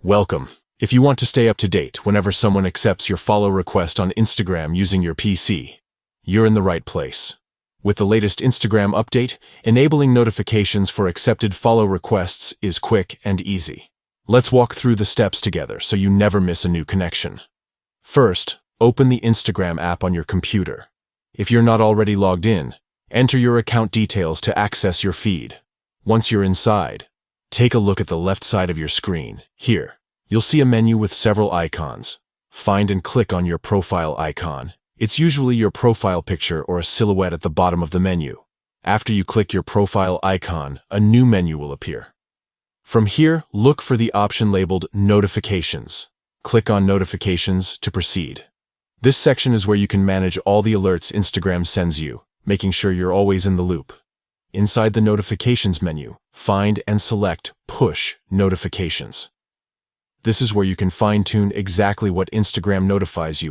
Welcome. If you want to stay up to date whenever someone accepts your follow request on Instagram using your PC, you're in the right place. With the latest Instagram update, enabling notifications for accepted follow requests is quick and easy. Let's walk through the steps together so you never miss a new connection. First, open the Instagram app on your computer. If you're not already logged in, enter your account details to access your feed. Once you're inside, take a look at the left side of your screen. Here, you'll see a menu with several icons. Find and click on your profile icon. It's usually your profile picture or a silhouette at the bottom of the menu. After you click your profile icon, a new menu will appear. From here, look for the option labeled Notifications. Click on Notifications to proceed. This section is where you can manage all the alerts Instagram sends you, making sure you're always in the loop. Inside the Notifications menu, find and select Push Notifications. This is where you can fine-tune exactly what Instagram notifies you